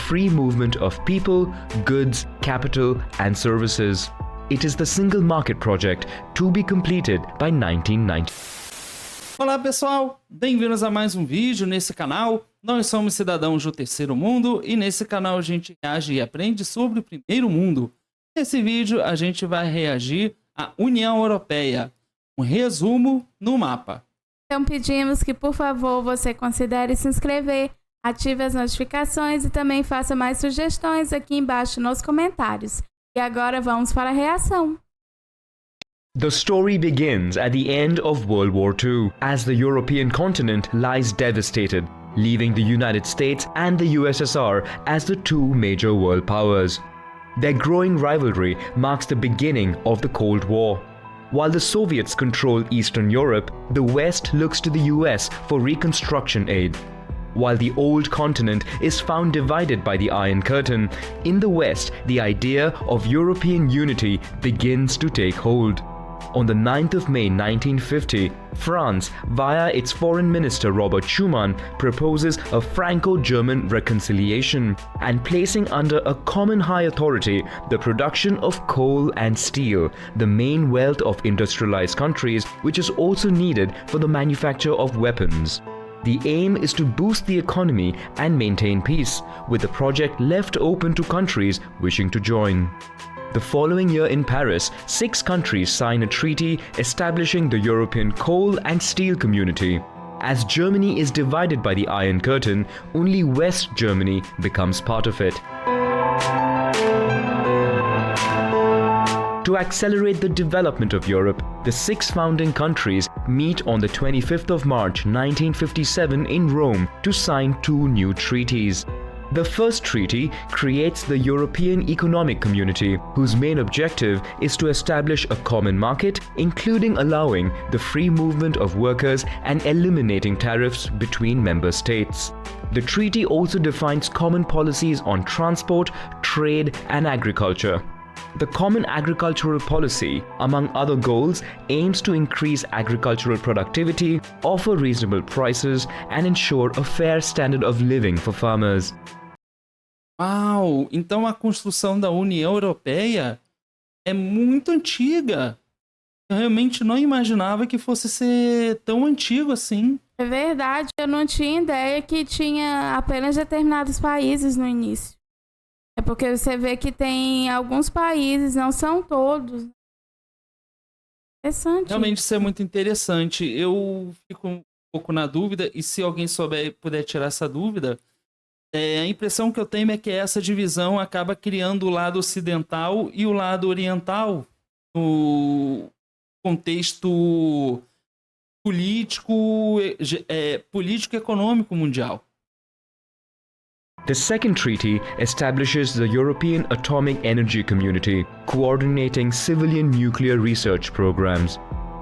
free movement of people, goods, capital, and services. It is the single market project to be completed by 1990. Olá pessoal, bem-vindos a mais um vídeo nesse canal. Nós somos cidadãos do terceiro mundo e nesse canal a gente reage e aprende sobre o primeiro mundo. Nesse vídeo a gente vai reagir à União Europeia, um resumo no mapa. Então pedimos que por favor você considere se inscrever, ative as notificações e também faça mais sugestões aqui embaixo nos comentários. E agora vamos para a reação. The story begins at the end of World War II, as the European continent lies devastated, leaving the United States and the USSR as the two major world powers. Their growing rivalry marks the beginning of the Cold War. While the Soviets control Eastern Europe, the West looks to the US for reconstruction aid. While the old continent is found divided by the Iron Curtain, in the West the idea of European unity begins to take hold. On the 9th of May 1950, France, via its Foreign Minister Robert Schuman, proposes a Franco-German reconciliation and placing under a common high authority the production of coal and steel, the main wealth of industrialized countries, which is also needed for the manufacture of weapons. The aim is to boost the economy and maintain peace, with the project left open to countries wishing to join. The following year in Paris, 6 countries sign a treaty establishing the European coal and steel community. As Germany is divided by the Iron Curtain, only West Germany becomes part of it. To accelerate the development of Europe, the 6 founding countries meet on the 25th of March 1957 in Rome to sign 2 new treaties. The first treaty creates the European Economic Community, whose main objective is to establish a common market, including allowing the free movement of workers and eliminating tariffs between member states. The treaty also defines common policies on transport, trade, and agriculture. The Common Agricultural Policy, among other goals, aims to increase agricultural productivity, offer reasonable prices, and ensure a fair standard of living for farmers. Uau! Então a construção da União Europeia é muito antiga. Eu realmente não imaginava que fosse ser tão antigo assim. É verdade, eu não tinha ideia que tinha apenas determinados países no início. É porque você vê que tem alguns países, não são todos. Interessante. Realmente isso é muito interessante. Eu fico um pouco na dúvida, e se alguém souber e puder tirar essa dúvida, a impressão que eu tenho é que essa divisão acaba criando o lado ocidental e o lado oriental no contexto político e econômico mundial. The second treaty establishes the European Atomic Energy Community, coordinating civilian nuclear research programs.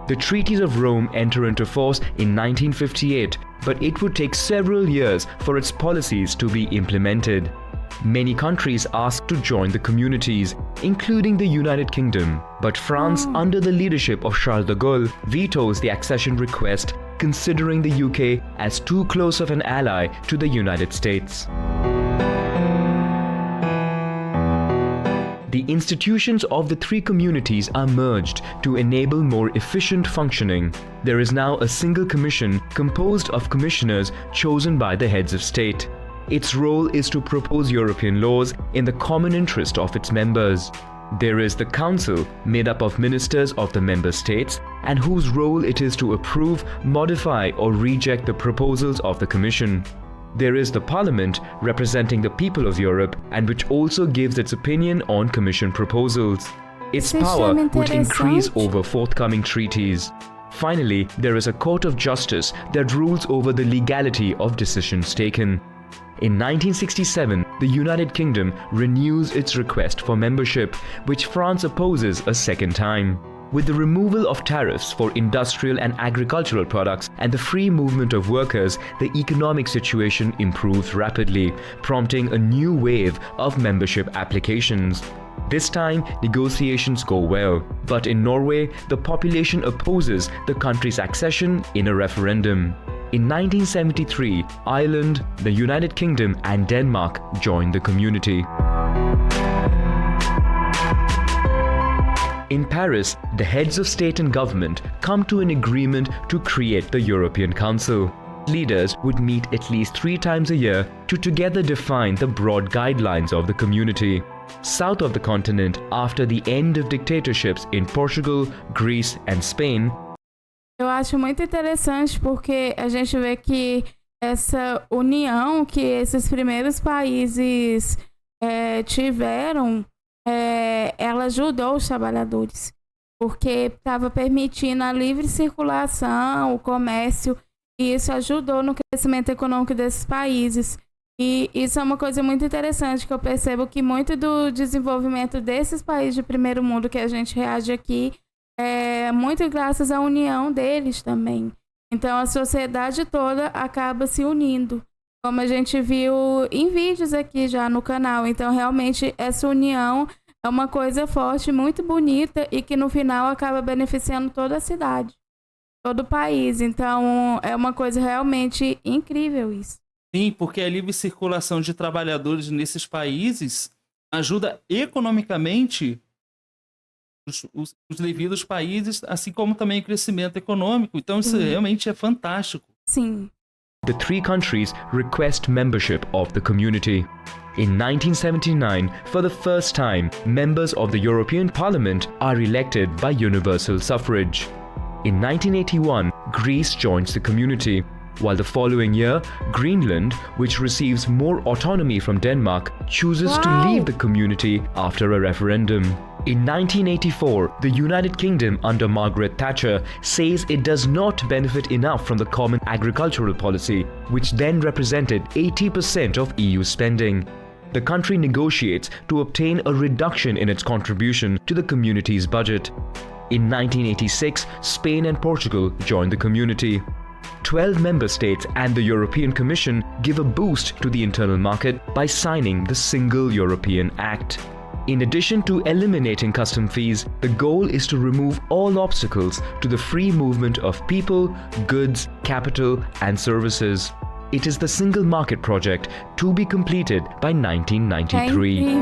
The Treaties of Rome enter into force in 1958, but it would take several years for its policies to be implemented. Many countries asked to join the communities, including the United Kingdom, but France, under the leadership of Charles de Gaulle, vetoes the accession request, considering the UK as too close of an ally to the United States. The institutions of the 3 communities are merged to enable more efficient functioning. There is now a single commission composed of commissioners chosen by the heads of state. Its role is to propose European laws in the common interest of its members. There is the Council, made up of ministers of the member states, and whose role it is to approve, modify, or reject the proposals of the Commission. There is the Parliament, representing the people of Europe, and which also gives its opinion on Commission proposals. Its power would increase over forthcoming treaties. Finally, there is a Court of Justice that rules over the legality of decisions taken. In 1967, the United Kingdom renews its request for membership, which France opposes a second time. With the removal of tariffs for industrial and agricultural products and the free movement of workers, the economic situation improves rapidly, prompting a new wave of membership applications. This time, negotiations go well, but in Norway, the population opposes the country's accession in a referendum. In 1973, Ireland, the United Kingdom and Denmark joined the community. In Paris, the heads of state and government come to an agreement to create the European Council. Leaders would meet at least 3 times a year to together define the broad guidelines of the community. South of the continent, after the end of dictatorships in Portugal, Greece and Spain, eu acho muito interessante porque a gente vê que essa união que esses primeiros países tiveram, ela ajudou os trabalhadores, porque estava permitindo a livre circulação, o comércio, e isso ajudou no crescimento econômico desses países. E isso é uma coisa muito interessante, que eu percebo que muito do desenvolvimento desses países de primeiro mundo que a gente reage aqui é muito graças à união deles também. Então a sociedade toda acaba se unindo, como a gente viu em vídeos aqui já no canal. Então realmente essa união é uma coisa forte, muito bonita e que no final acaba beneficiando toda a cidade, todo o país. Então é uma coisa realmente incrível isso. Sim, porque a livre circulação de trabalhadores nesses países ajuda economicamente os devidos países, assim como também o crescimento econômico. Então isso realmente é fantástico. Sim. the 3 countries request membership of the community. In 1979, for the first time, members of the European Parliament are elected by universal suffrage. In 1981, Greece joins the community, while the following year, Greenland, which receives more autonomy from Denmark, chooses to leave the community after a referendum. In 1984, the United Kingdom under Margaret Thatcher says it does not benefit enough from the Common Agricultural Policy, which then represented 80% of EU spending. The country negotiates to obtain a reduction in its contribution to the community's budget. In 1986, Spain and Portugal joined the community. 12 member states and the European Commission give a boost to the internal market by signing the Single European Act. In addition to eliminating custom fees, the goal is to remove all obstacles to the free movement of people, goods, capital, and services. It is the Single Market Project to be completed by 1993.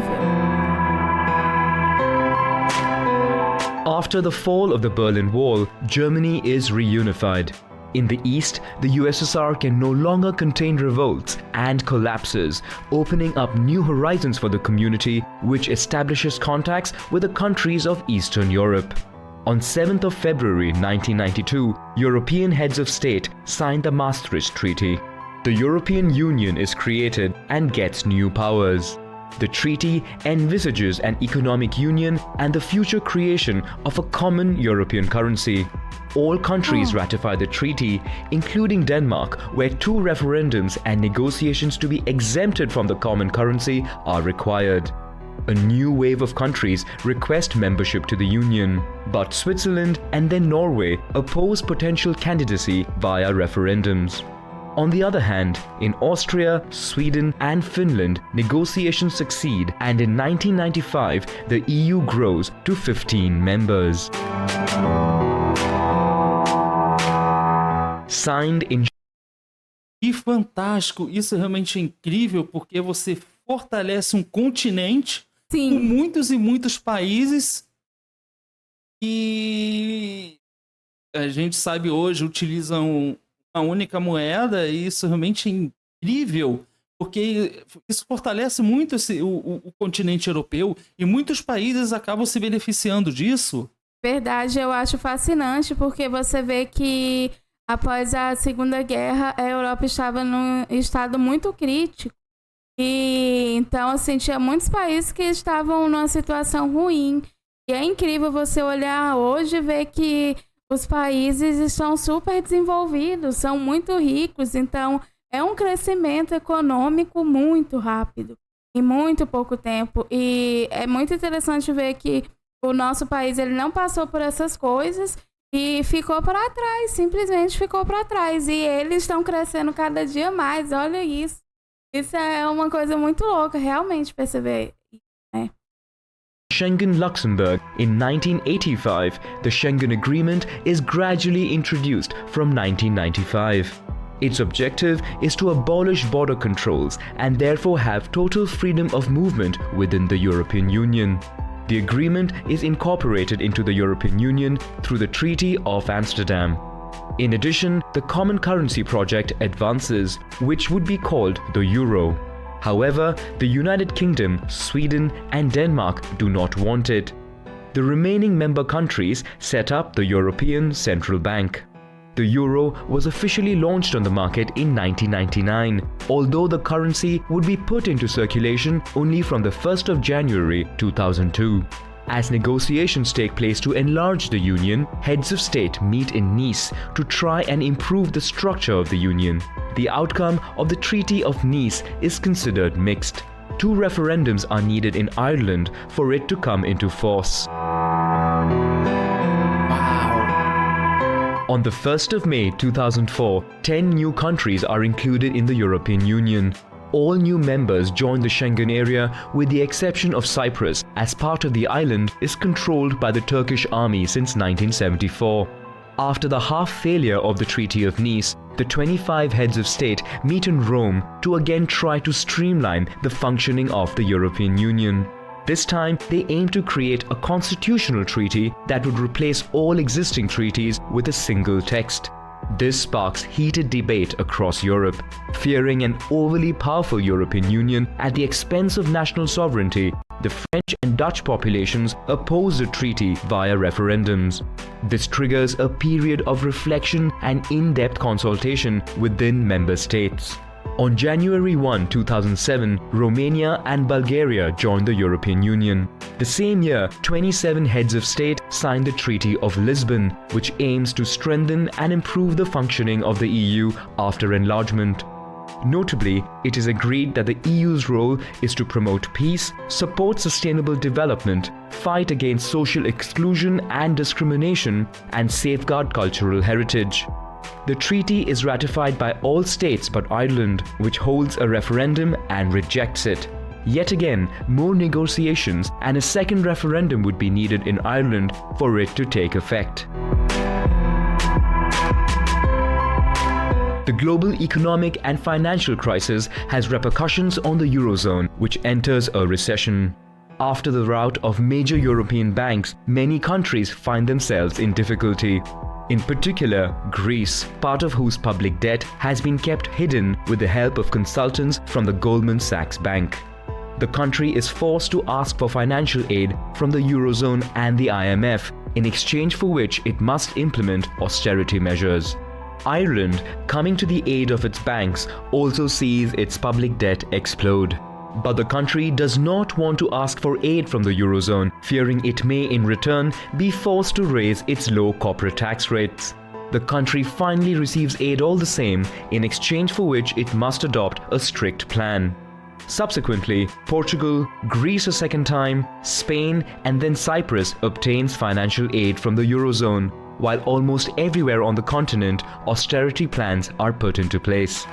After the fall of the Berlin Wall, Germany is reunified. In the east, the USSR can no longer contain revolts and collapses, opening up new horizons for the community, which establishes contacts with the countries of Eastern Europe. On 7th of February 1992, European heads of state signed the Maastricht Treaty. The European Union is created and gets new powers. The treaty envisages an economic union and the future creation of a common European currency. All countries ratify the treaty, including Denmark, where 2 referendums and negotiations to be exempted from the common currency are required. A new wave of countries request membership to the Union, but Switzerland and then Norway oppose potential candidacy via referendums. On the other hand, in Austria, Sweden and Finland, negotiations succeed, and in 1995, the EU grows to 15 members. Signed in... Que fantástico! Isso é realmente incrível, porque você fortalece um continente com muitos e muitos países que a gente sabe hoje utilizam uma única moeda, e isso realmente é incrível, porque isso fortalece muito o continente europeu e muitos países acabam se beneficiando disso. Verdade, eu acho fascinante, porque você vê que após a Segunda Guerra, a Europa estava num estado muito crítico. E então, assim, tinha muitos países que estavam numa situação ruim. E é incrível você olhar hoje e ver que os países estão super desenvolvidos, são muito ricos. Então, é um crescimento econômico muito rápido, em muito pouco tempo. E é muito interessante ver que o nosso país ele não passou por essas coisas e ficou para trás, simplesmente ficou para trás. E eles estão crescendo cada dia mais, olha isso. Isso é uma coisa muito louca, realmente, perceber, né? Schengen-Luxembourg. In 1985, the Schengen Agreement is gradually introduced from 1995. Its objective is to abolish border controls and therefore have total freedom of movement within the European Union. The agreement is incorporated into the European Union through the Treaty of Amsterdam. In addition, the Common Currency Project advances, which would be called the Euro. However, the United Kingdom, Sweden, and Denmark do not want it. The remaining member countries set up the European Central Bank. The euro was officially launched on the market in 1999, although the currency would be put into circulation only from the 1st of January 2002. As negotiations take place to enlarge the union, heads of state meet in Nice to try and improve the structure of the union. The outcome of the Treaty of Nice is considered mixed. 2 referendums are needed in Ireland for it to come into force. On the 1st of May 2004, 10 new countries are included in the European Union. All new members joined the Schengen area with the exception of Cyprus, as part of the island is controlled by the Turkish army since 1974. After the half-failure of the Treaty of Nice, the 25 heads of state meet in Rome to again try to streamline the functioning of the European Union. This time, they aim to create a constitutional treaty that would replace all existing treaties with a single text. This sparks heated debate across Europe. Fearing an overly powerful European Union at the expense of national sovereignty, the French and Dutch populations oppose the treaty via referendums. This triggers a period of reflection and in-depth consultation within member states. On January 1, 2007, Romania and Bulgaria joined the European Union. The same year, 27 heads of state signed the Treaty of Lisbon, which aims to strengthen and improve the functioning of the EU after enlargement. Notably, it is agreed that the EU's role is to promote peace, support sustainable development, fight against social exclusion and discrimination, and safeguard cultural heritage. The treaty is ratified by all states but Ireland, which holds a referendum and rejects it. Yet again, more negotiations and a second referendum would be needed in Ireland for it to take effect. The global economic and financial crisis has repercussions on the Eurozone, which enters a recession. After the rout of major European banks, many countries find themselves in difficulty. In particular, Greece, part of whose public debt has been kept hidden with the help of consultants from the Goldman Sachs Bank. The country is forced to ask for financial aid from the Eurozone and the IMF, in exchange for which it must implement austerity measures. Ireland, coming to the aid of its banks, also sees its public debt explode. But the country does not want to ask for aid from the Eurozone, fearing it may in return be forced to raise its low corporate tax rates. The country finally receives aid all the same, in exchange for which it must adopt a strict plan. Subsequently, Portugal, Greece a second time, Spain, and then Cyprus obtains financial aid from the Eurozone, while almost everywhere on the continent, austerity plans are put into place.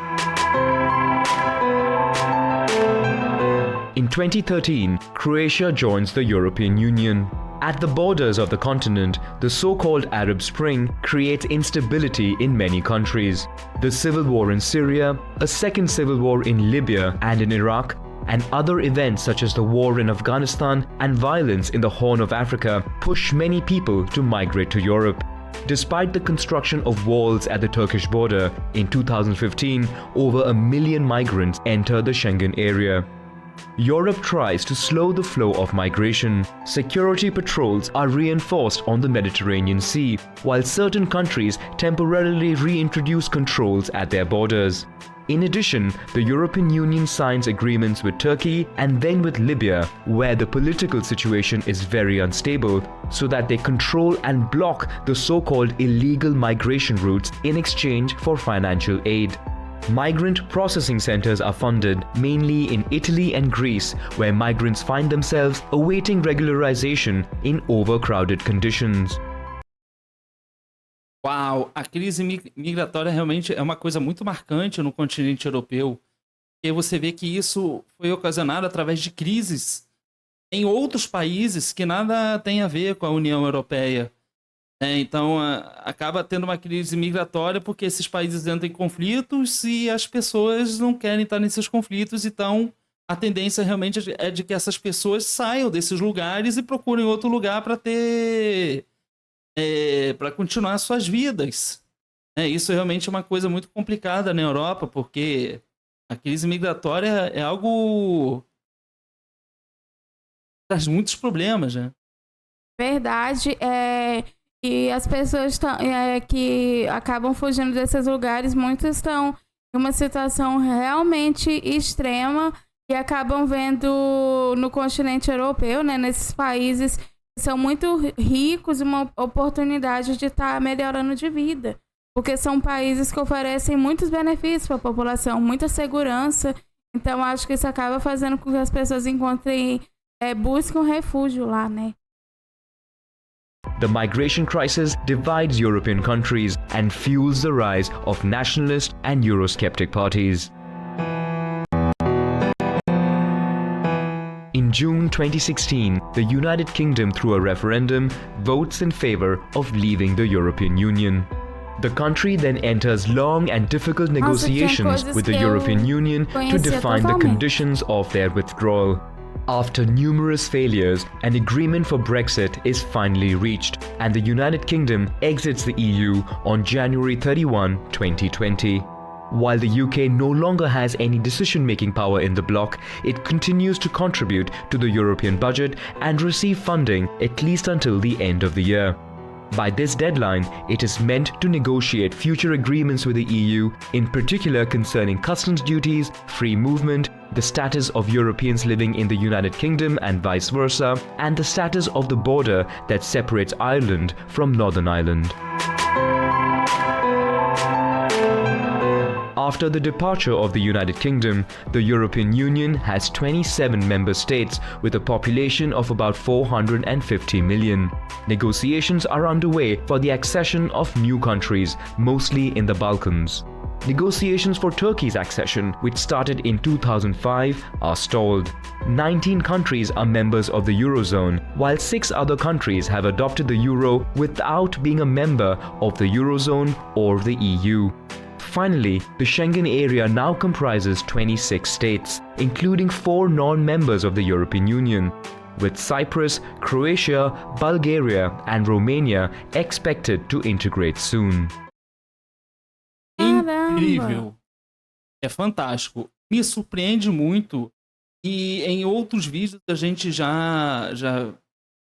In 2013, Croatia joins the European Union. At the borders of the continent, the so-called Arab Spring creates instability in many countries. The civil war in Syria, a second civil war in Libya and in Iraq, and other events such as the war in Afghanistan and violence in the Horn of Africa push many people to migrate to Europe. Despite the construction of walls at the Turkish border, in 2015, over 1 million migrants entered the Schengen area. Europe tries to slow the flow of migration. Security patrols are reinforced on the Mediterranean Sea, while certain countries temporarily reintroduce controls at their borders. In addition, the European Union signs agreements with Turkey and then with Libya, where the political situation is very unstable, so that they control and block the so-called illegal migration routes in exchange for financial aid. Migrant processing centers are funded mainly in Italy and Greece, where migrants find themselves awaiting regularization in overcrowded conditions. Uau, a crise migratória realmente é uma coisa muito marcante no continente europeu. E você vê que isso foi ocasionado através de crises em outros países que nada tem a ver com a União Europeia. Então, acaba tendo uma crise migratória porque esses países entram em conflitos e as pessoas não querem estar nesses conflitos. Então, a tendência realmente é de que essas pessoas saiam desses lugares e procurem outro lugar para para continuar suas vidas. Isso realmente é uma coisa muito complicada na Europa, porque a crise migratória é algo que traz muitos problemas, né? Verdade, e as pessoas que acabam fugindo desses lugares, muitas estão em uma situação realmente extrema e acabam vendo no continente europeu, né, nesses países que são muito ricos, uma oportunidade de estar melhorando de vida. Porque são países que oferecem muitos benefícios para a população, muita segurança. Então, acho que isso acaba fazendo com que as pessoas busquem refúgio lá, né? The migration crisis divides European countries and fuels the rise of nationalist and Eurosceptic parties. In June 2016, the United Kingdom, through a referendum, votes in favor of leaving the European Union. The country then enters long and difficult negotiations with the European Union to define the conditions of their withdrawal. After numerous failures, an agreement for Brexit is finally reached, and the United Kingdom exits the EU on January 31, 2020. While the UK no longer has any decision-making power in the bloc, it continues to contribute to the European budget and receive funding at least until the end of the year. By this deadline, it is meant to negotiate future agreements with the EU, in particular concerning customs duties, free movement, the status of Europeans living in the United Kingdom and vice versa, and the status of the border that separates Ireland from Northern Ireland. After the departure of the United Kingdom, the European Union has 27 member states with a population of about 450 million. Negotiations are underway for the accession of new countries, mostly in the Balkans. Negotiations for Turkey's accession, which started in 2005, are stalled. 19 countries are members of the Eurozone, while 6 other countries have adopted the Euro without being a member of the Eurozone or the EU. Finally, the Schengen area now comprises 26 states, including 4 non-members of the European Union, with Cyprus, Croatia, Bulgaria and Romania expected to integrate soon. Incrível! É fantástico. Me surpreende muito. E em outros vídeos a gente já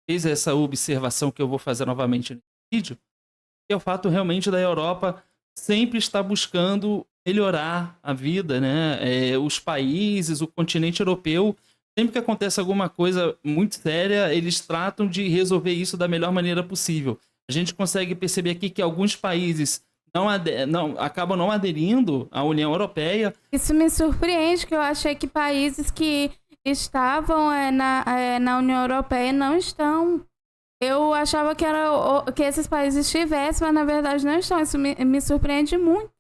fez essa observação que eu vou fazer novamente nesse vídeo, que é o fato realmente da Europa sempre está buscando melhorar a vida, né? Os países, o continente europeu, sempre que acontece alguma coisa muito séria, eles tratam de resolver isso da melhor maneira possível. A gente consegue perceber aqui que alguns países acabam não aderindo à União Europeia. Isso me surpreende, que eu achei que países que estavam na União Europeia não estão. Eu achava que esses países estivessem, mas na verdade não estão. Isso me surpreende muito.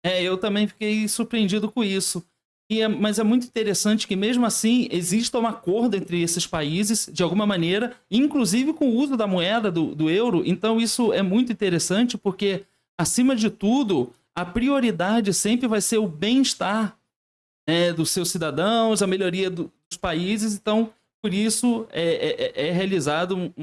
Eu também fiquei surpreendido com isso. Mas é muito interessante que mesmo assim exista um acordo entre esses países, de alguma maneira, inclusive com o uso da moeda do euro. Então isso é muito interessante porque, acima de tudo, a prioridade sempre vai ser o bem-estar dos seus cidadãos, a melhoria dos países. Então, por isso, é realizado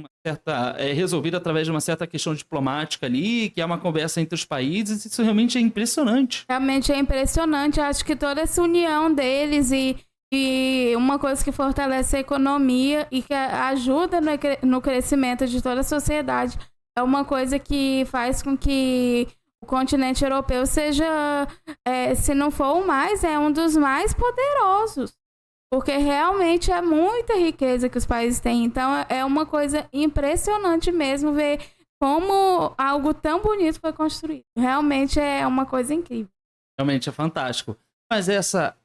resolvido através de uma certa questão diplomática ali, que é uma conversa entre os países. Isso realmente é impressionante. Realmente é impressionante. Eu acho que toda essa união deles e uma coisa que fortalece a economia e que ajuda no crescimento de toda a sociedade é uma coisa que faz com que o continente europeu seja, se não for o mais, é um dos mais poderosos. Porque realmente é muita riqueza que os países têm. Então é uma coisa impressionante mesmo ver como algo tão bonito foi construído. Realmente é uma coisa incrível. Realmente é fantástico. Mas essa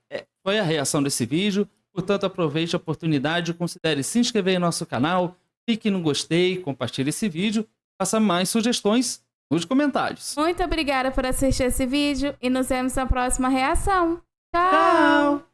foi a reação desse vídeo. Portanto, aproveite a oportunidade, considere se inscrever em nosso canal, clique no gostei, compartilhe esse vídeo, faça mais sugestões nos comentários. Muito obrigada por assistir esse vídeo e nos vemos na próxima reação. Tchau! Tchau!